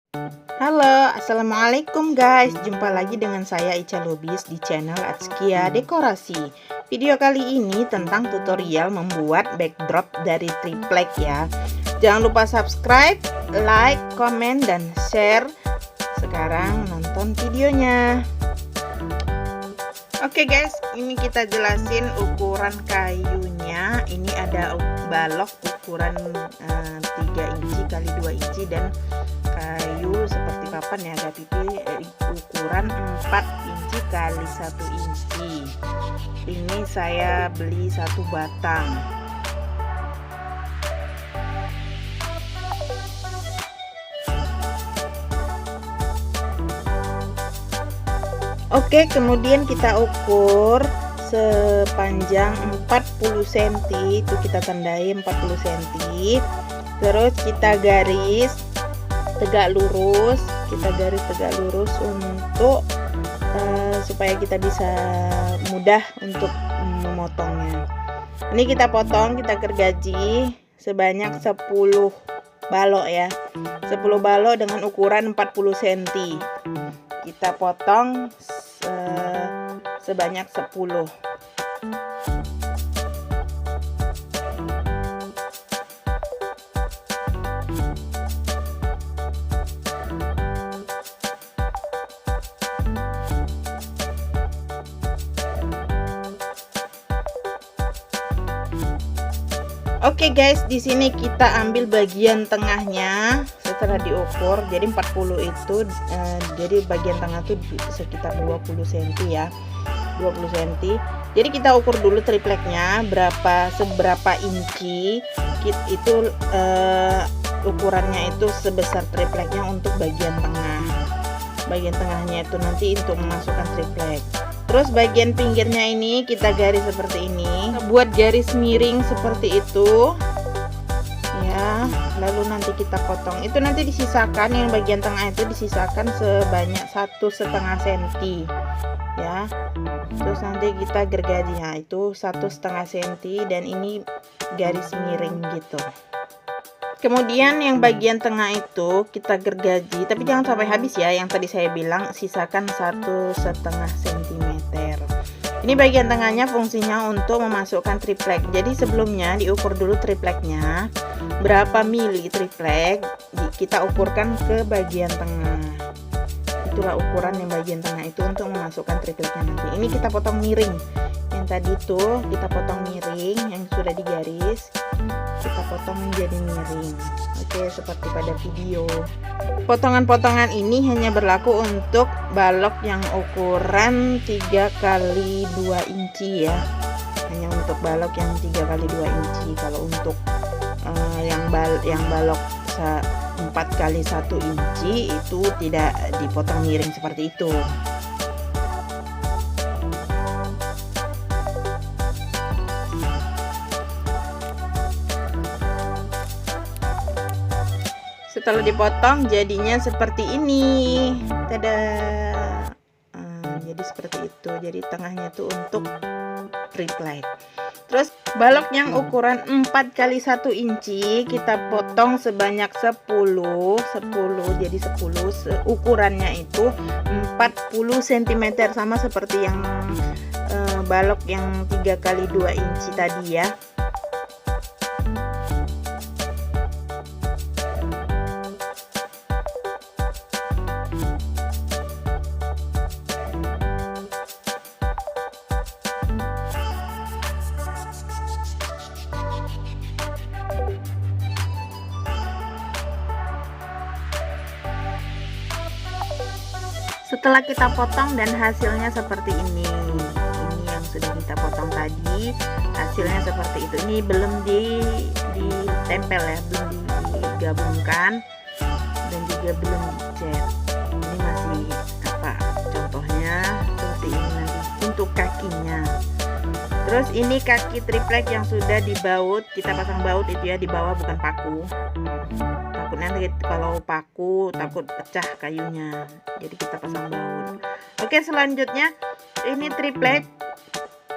Halo, assalamualaikum guys. Jumpa lagi dengan saya Ica Lubis di channel Atskia Dekorasi. Video kali ini tentang tutorial membuat backdrop dari triplek ya. Jangan lupa subscribe, like, komen, dan share. Sekarang nonton videonya. Oke guys, ini kita jelasin ukuran kayunya. Ini ada balok ukuran 3 inci kali 2 inci dan kayu seperti papan ya, agak tipis, ukuran 4 inci kali 1 inci. Ini saya beli 1 batang. Oke, kemudian kita ukur sepanjang 40 cm, itu kita tandai 40 cm. Terus kita garis tegak lurus, untuk supaya kita bisa mudah untuk memotongnya. Ini kita potong, kita gergaji sebanyak 10 balok ya, 10 balok dengan ukuran 40 cm. Kita potong sebanyak 10. Oke guys, di sini kita ambil bagian tengahnya setelah diukur. Jadi 40 itu jadi bagian tengah itu sekitar 20 cm ya. 20 cm. Jadi kita ukur dulu tripleknya seberapa inci. Itu ukurannya itu sebesar tripleknya untuk bagian tengah. Bagian tengahnya itu nanti untuk memasukkan triplek. Terus bagian pinggirnya ini kita garis seperti ini, buat garis miring seperti itu ya. Lalu nanti kita potong, itu nanti disisakan, yang bagian tengah itu disisakan sebanyak 1,5 cm ya. Terus nanti kita gergaji, nah itu 1,5 cm, dan ini garis miring gitu. Kemudian yang bagian tengah itu kita gergaji, tapi jangan sampai habis ya. Yang tadi saya bilang sisakan 1,5 cm. Ini bagian tengahnya fungsinya untuk memasukkan triplek. Jadi sebelumnya diukur dulu tripleknya, berapa mili triplek, kita ukurkan ke bagian tengah. Itulah ukuran yang bagian tengah itu untuk memasukkan tripleknya nanti. Ini kita potong miring. Yang tadi tuh kita potong miring, yang sudah digaris kita potong menjadi miring. Oke, seperti pada video. Potongan-potongan ini hanya berlaku untuk balok yang ukuran 3 kali 2 inci ya. Hanya untuk balok yang 3 kali 2 inci. Kalau untuk yang balok 4 kali 1 inci itu tidak dipotong miring seperti itu. Setelah dipotong jadinya seperti ini. Tada. Jadi seperti itu. Jadi tengahnya tuh untuk triplek. Terus balok yang ukuran 4 kali 1 inci kita potong sebanyak 10. Jadi 10 ukurannya itu 40 cm, sama seperti yang balok yang 3 kali 2 inci tadi ya. Setelah kita potong dan hasilnya seperti ini yang sudah kita potong tadi, hasilnya seperti itu. Ini belum ditempel ya, belum digabungkan dan juga belum dicat. Ini masih contohnya seperti ini nanti untuk kakinya. Terus ini kaki triplek yang sudah dibaut, kita pasang baut itu ya, di bawah, bukan paku. Nanti kalau paku takut pecah kayunya, jadi kita pasang baut. Oke, selanjutnya ini triplek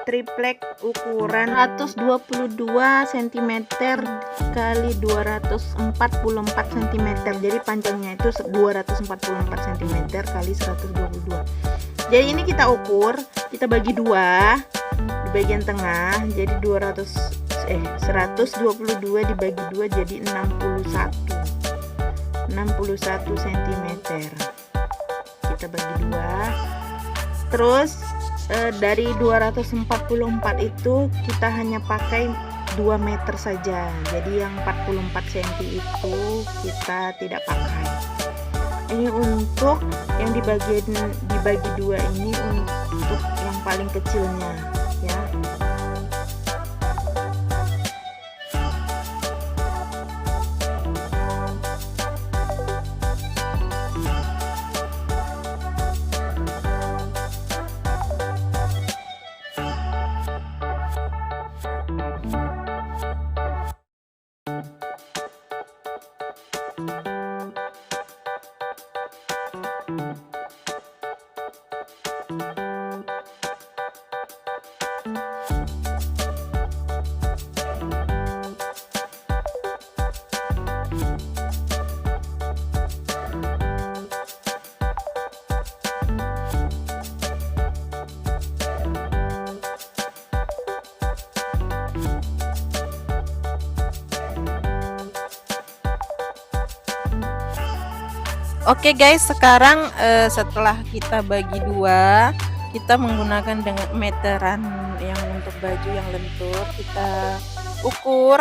triplek ukuran 122 cm kali 244 cm. Jadi panjangnya itu 244 cm kali 122. Jadi ini kita ukur, kita bagi dua di bagian tengah. Jadi 122 dibagi 2 jadi 61 cm. Kita bagi dua. Terus dari 244 itu kita hanya pakai 2 meter saja. Jadi yang 44 cm itu kita tidak pakai. Ini untuk yang dibagi dua ini untuk yang paling kecilnya ya. Oke guys, sekarang setelah kita bagi dua, kita menggunakan dengan meteran yang untuk baju yang lentur. Kita ukur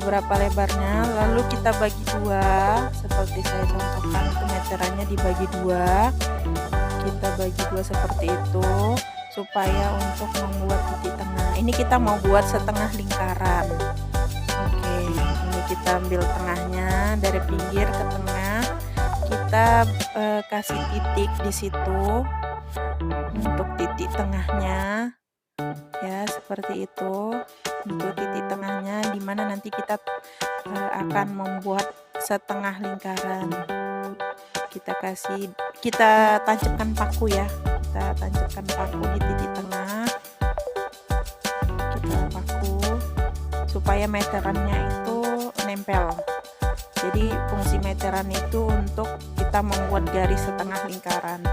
berapa lebarnya, lalu kita bagi dua seperti saya contohkan. Itu meterannya dibagi dua, kita bagi dua seperti itu supaya untuk membuat titik tengah. Ini kita mau buat setengah lingkaran. Oke, ini kita ambil tengahnya dari pinggir ke tengah, kita kasih titik di situ untuk titik tengahnya ya, seperti itu untuk titik tengahnya, dimana nanti kita akan membuat setengah lingkaran. Kita tancapkan paku ya, kita tancapkan paku di titik tengah, kita paku supaya meterannya itu nempel. Jadi fungsi meteran itu untuk kita membuat garis setengah lingkaran.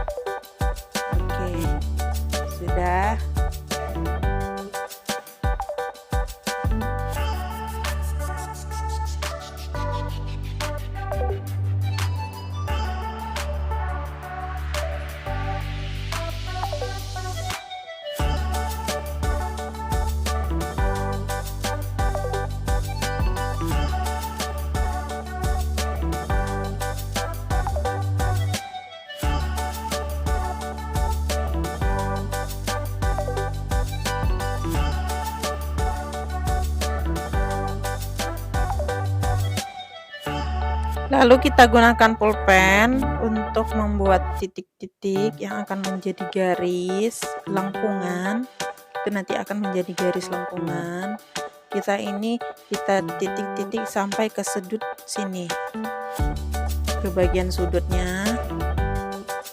Oke, sudah. Lalu kita gunakan pulpen untuk membuat titik-titik yang akan menjadi garis lengkungan. Itu nanti akan menjadi garis lengkungan. Kita titik-titik sampai ke sudut sini, ke bagian sudutnya.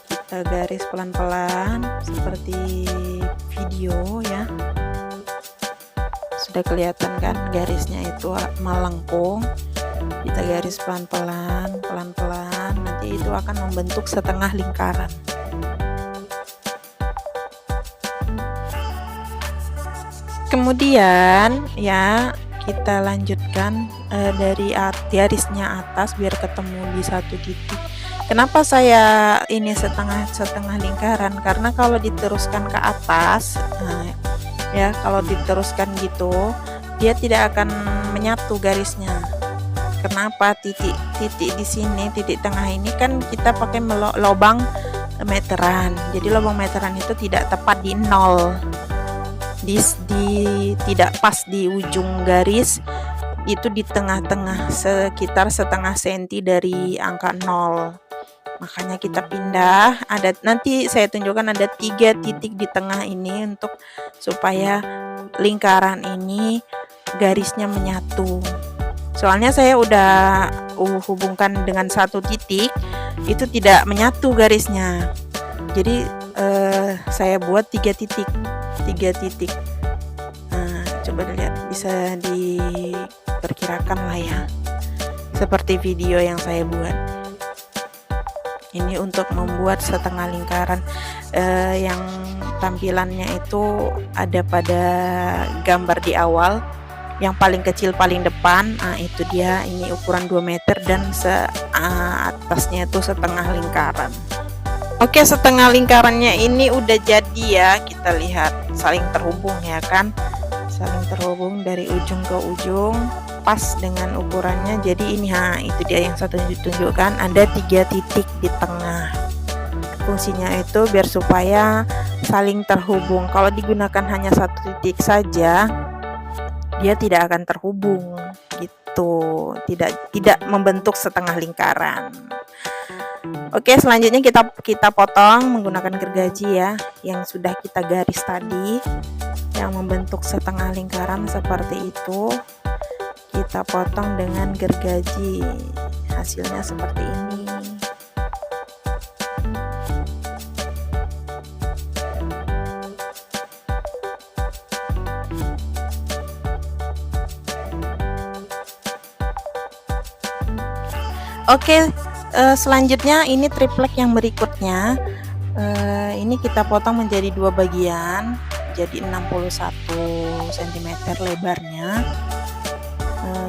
Kita garis pelan-pelan seperti video ya. Sudah kelihatan kan garisnya itu melengkung. Kita garis pelan-pelan, nanti itu akan membentuk setengah lingkaran. Kemudian ya kita lanjutkan dari garisnya atas biar ketemu di satu titik. Kenapa saya ini setengah lingkaran? Karena kalau diteruskan ke atas, ya kalau diteruskan gitu, dia tidak akan menyatu garisnya. Kenapa? Titik di sini, titik tengah ini kan kita pakai lubang meteran. Jadi lubang meteran itu tidak tepat di nol, tidak pas di ujung garis, itu di tengah-tengah sekitar setengah senti dari angka 0. Makanya kita pindah. Nanti saya tunjukkan ada 3 titik di tengah ini untuk supaya lingkaran ini garisnya menyatu. Soalnya saya udah hubungkan dengan satu titik, itu tidak menyatu garisnya. Jadi saya buat 3 titik 3 titik. Nah, coba dilihat, bisa diperkirakan lah ya, seperti video yang saya buat. Ini untuk membuat setengah lingkaran yang tampilannya itu ada pada gambar di awal, yang paling kecil paling depan. Nah, itu dia, ini ukuran 2 meter dan atasnya itu setengah lingkaran. Oke, setengah lingkarannya ini udah jadi ya, kita lihat saling terhubung ya kan, saling terhubung dari ujung ke ujung, pas dengan ukurannya. Jadi ini, itu dia yang satu ditunjukkan, ada 3 titik di tengah. Fungsinya itu biar supaya saling terhubung. Kalau digunakan hanya 1 titik saja, dia tidak akan terhubung gitu, tidak membentuk setengah lingkaran. Oke, selanjutnya kita potong menggunakan gergaji ya, yang sudah kita garis tadi, yang membentuk setengah lingkaran seperti itu. Kita potong dengan gergaji, hasilnya seperti ini. Oke, selanjutnya ini triplek yang berikutnya. Ini kita potong menjadi 2 bagian, jadi 61 cm lebarnya.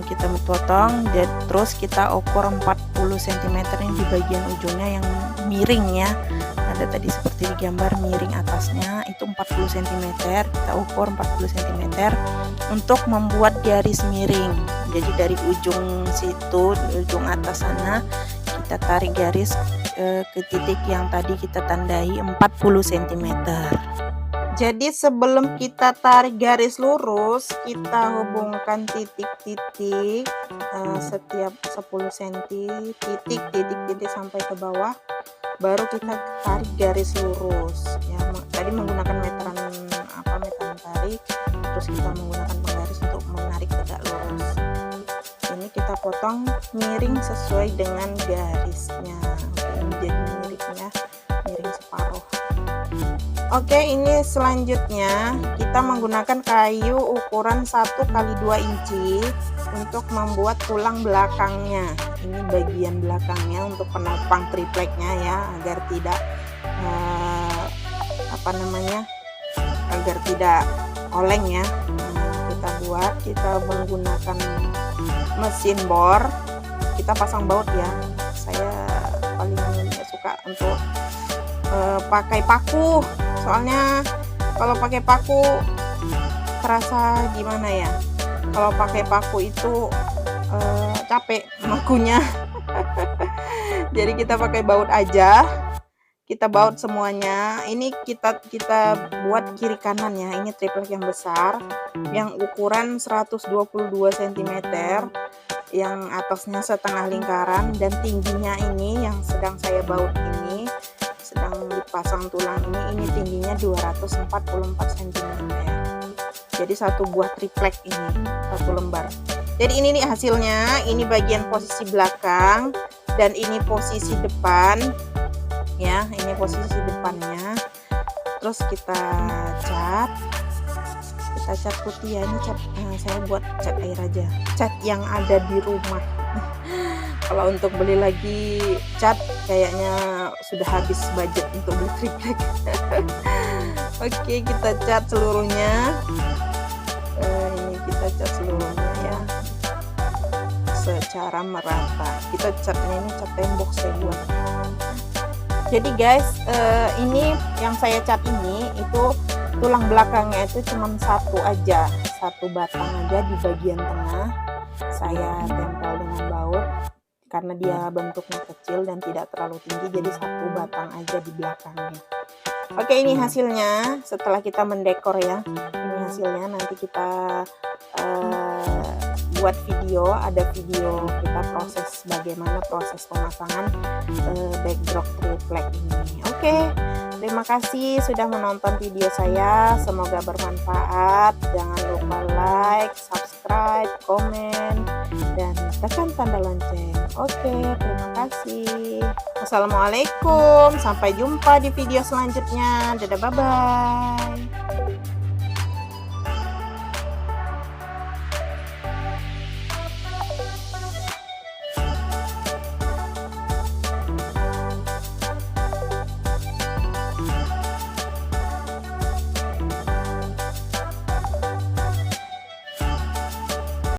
Kita potong, terus kita ukur 40 cm yang di bagian ujungnya yang miring ya. Ada tadi seperti di gambar, miring atasnya itu 40 cm. Kita ukur 40 cm untuk membuat garis miring. Jadi dari ujung situ, ujung atas sana, kita tarik garis ke titik yang tadi kita tandai 40 cm. Jadi sebelum kita tarik garis lurus, kita hubungkan titik-titik setiap 10 cm, titik sampai ke bawah, baru kita tarik garis lurus ya. Tadi menggunakan meteran tarik, terus kita menggunakan penggaris untuk menarik tegak lurus. Ini kita potong miring sesuai dengan garisnya. Oke, ini jadi miringnya, miring separuh. Oke, ini selanjutnya kita menggunakan kayu ukuran 1 kali 2 inci untuk membuat tulang belakangnya. Ini bagian belakangnya untuk penopang tripleknya ya, agar tidak agar tidak oleng ya. Kita menggunakan mesin bor, kita pasang baut ya. Saya paling suka untuk pakai paku, soalnya kalau pakai paku terasa gimana ya, kalau pakai paku itu capek makunya. Jadi kita pakai baut aja, kita baut semuanya. Ini kita buat kiri kanan ya. Ini triplek yang besar, yang ukuran 122 cm, yang atasnya setengah lingkaran, dan tingginya ini yang sedang saya baut ini, sedang dipasang tulang ini tingginya 244 cm. Jadi satu buah triplek ini, satu lembar. Jadi ini nih hasilnya. Ini bagian posisi belakang dan ini posisi depan ya, ini posisi depannya. Terus kita cat putih ya. Ini cat saya buat cat air aja, cat yang ada di rumah. Kalau untuk beli lagi cat kayaknya sudah habis budget untuk beli triplek. Oke, kita cat seluruhnya. Ini kita cat seluruhnya ya, secara merata. Kita catnya ini cat tembok saya buat. Jadi guys, ini yang saya cat ini itu tulang belakangnya itu cuma satu aja, satu batang aja di bagian tengah. Saya tempel dengan baut karena dia bentuknya kecil dan tidak terlalu tinggi, jadi satu batang aja di belakangnya. Oke, ini hasilnya setelah kita mendekor ya. Ini hasilnya, nanti kita buat video, ada video kita proses bagaimana proses pemasangan backdrop triplek ini. Oke, terima kasih sudah menonton video saya, semoga bermanfaat. Jangan lupa like, subscribe, komen, dan tekan tanda lonceng. Oke, terima kasih. Wassalamualaikum, sampai jumpa di video selanjutnya. Dadah, bye bye.